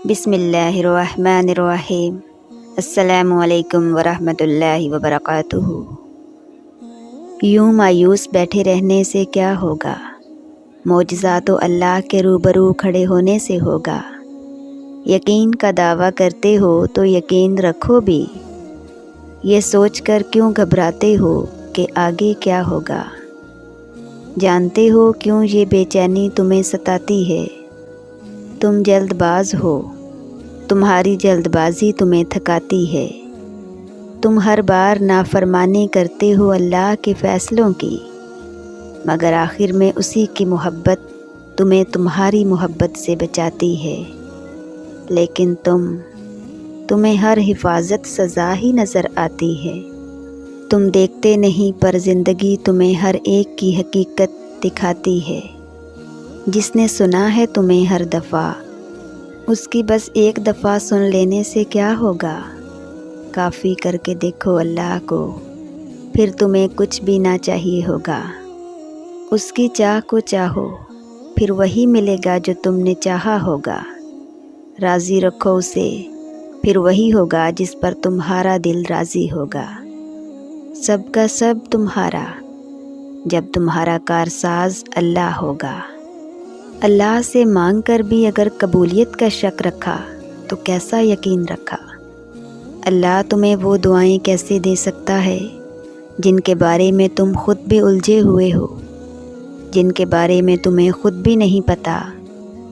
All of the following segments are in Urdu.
بسم اللہ الرحمن الرحیم۔ السلام علیکم ورحمۃ اللہ وبرکاتہ۔ یوں مایوس بیٹھے رہنے سے کیا ہوگا، معجزہ تو اللہ کے روبرو کھڑے ہونے سے ہوگا۔ یقین کا دعویٰ کرتے ہو تو یقین رکھو بھی، یہ سوچ کر کیوں گھبراتے ہو کہ آگے کیا ہوگا۔ جانتے ہو کیوں یہ بے چینی تمہیں ستاتی ہے؟ تم جلد باز ہو، تمہاری جلد بازی تمہیں تھکاتی ہے۔ تم ہر بار نافرمانی کرتے ہو اللہ کے فیصلوں کی، مگر آخر میں اسی کی محبت تمہیں تمہاری محبت سے بچاتی ہے۔ لیکن تمہیں ہر حفاظت سزا ہی نظر آتی ہے۔ تم دیکھتے نہیں پر زندگی تمہیں ہر ایک کی حقیقت دکھاتی ہے۔ جس نے سنا ہے تمہیں ہر دفعہ، اس کی بس ایک دفعہ سن لینے سے کیا ہوگا۔ کافی کر کے دیکھو اللہ کو، پھر تمہیں کچھ بھی نہ چاہیے ہوگا۔ اس کی چاہ کو چاہو، پھر وہی ملے گا جو تم نے چاہا ہوگا۔ راضی رکھو اسے، پھر وہی ہوگا جس پر تمہارا دل راضی ہوگا۔ سب کا سب تمہارا، جب تمہارا کارساز اللہ ہوگا۔ اللہ سے مانگ کر بھی اگر قبولیت کا شک رکھا تو کیسا یقین رکھا۔ اللہ تمہیں وہ دعائیں کیسے دے سکتا ہے جن کے بارے میں تم خود بھی الجھے ہوئے ہو، جن کے بارے میں تمہیں خود بھی نہیں پتہ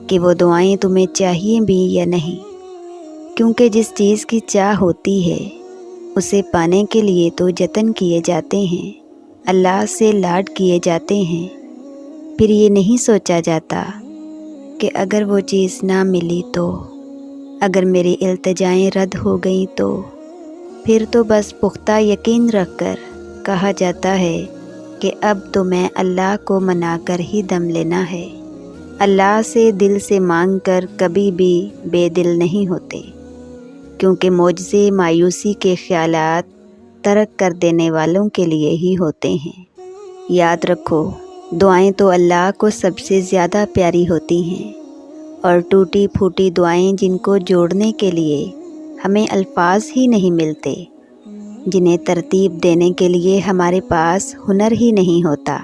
کہ وہ دعائیں تمہیں چاہیے بھی یا نہیں۔ کیونکہ جس چیز کی چاہ ہوتی ہے اسے پانے کے لیے تو جتن کیے جاتے ہیں، اللہ سے لاڈ کیے جاتے ہیں۔ پھر یہ نہیں سوچا جاتا کہ اگر وہ چیز نہ ملی تو، اگر میری التجائیں رد ہو گئیں تو، پھر تو بس پختہ یقین رکھ کر کہا جاتا ہے کہ اب تو میں اللہ کو منا کر ہی دم لینا ہے۔ اللہ سے دل سے مانگ کر کبھی بھی بے دل نہیں ہوتے، کیونکہ معجزے مایوسی کے خیالات ترک کر دینے والوں کے لیے ہی ہوتے ہیں۔ یاد رکھو، دعائیں تو اللہ کو سب سے زیادہ پیاری ہوتی ہیں، اور ٹوٹی پھوٹی دعائیں جن کو جوڑنے کے لیے ہمیں الفاظ ہی نہیں ملتے، جنہیں ترتیب دینے کے لیے ہمارے پاس ہنر ہی نہیں ہوتا،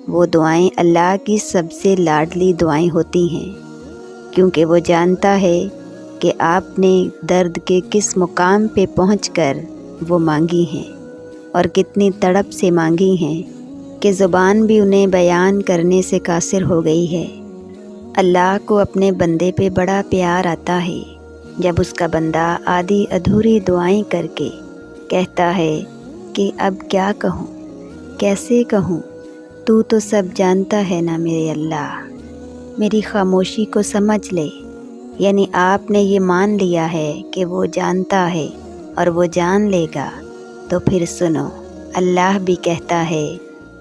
وہ دعائیں اللہ کی سب سے لاڈلی دعائیں ہوتی ہیں، کیونکہ وہ جانتا ہے کہ آپ نے درد کے کس مقام پہ پہنچ کر وہ مانگی ہیں، اور کتنی تڑپ سے مانگی ہیں کہ زبان بھی انہیں بیان کرنے سے قاصر ہو گئی ہے۔ اللہ کو اپنے بندے پہ بڑا پیار آتا ہے جب اس کا بندہ آدھی ادھوری دعائیں کر کے کہتا ہے کہ اب کیا کہوں، کیسے کہوں، تو سب جانتا ہے نا میرے اللہ، میری خاموشی کو سمجھ لے۔ یعنی آپ نے یہ مان لیا ہے کہ وہ جانتا ہے اور وہ جان لے گا، تو پھر سنو، اللہ بھی کہتا ہے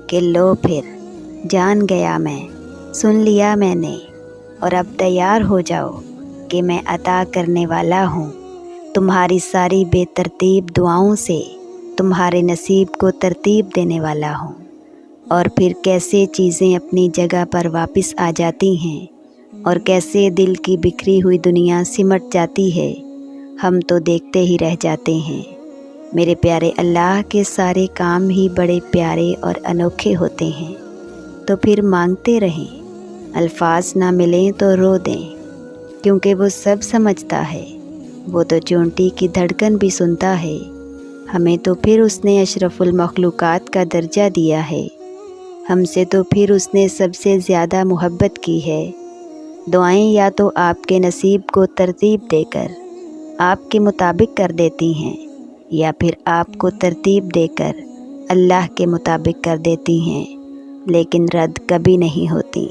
کہ لو پھر جان گیا میں، سن لیا میں نے، اور اب تیار ہو جاؤ کہ میں عطا کرنے والا ہوں۔ تمہاری ساری بے ترتیب دعاؤں سے تمہارے نصیب کو ترتیب دینے والا ہوں۔ اور پھر کیسے چیزیں اپنی جگہ پر واپس آ جاتی ہیں، اور کیسے دل کی بکھری ہوئی دنیا سمٹ جاتی ہے، ہم تو دیکھتے ہی رہ جاتے ہیں۔ میرے پیارے اللہ کے سارے کام ہی بڑے پیارے اور انوکھے ہوتے ہیں، تو پھر مانگتے رہیں۔ الفاظ نہ ملیں تو رو دیں، کیونکہ وہ سب سمجھتا ہے، وہ تو چونٹی کی دھڑکن بھی سنتا ہے۔ ہمیں تو پھر اس نے اشرف المخلوقات کا درجہ دیا ہے، ہم سے تو پھر اس نے سب سے زیادہ محبت کی ہے۔ دعائیں یا تو آپ کے نصیب کو ترتیب دے کر آپ کے مطابق کر دیتی ہیں، یا پھر آپ کو ترتیب دے کر اللہ کے مطابق کر دیتی ہیں، لیکن رد کبھی نہیں ہوتی۔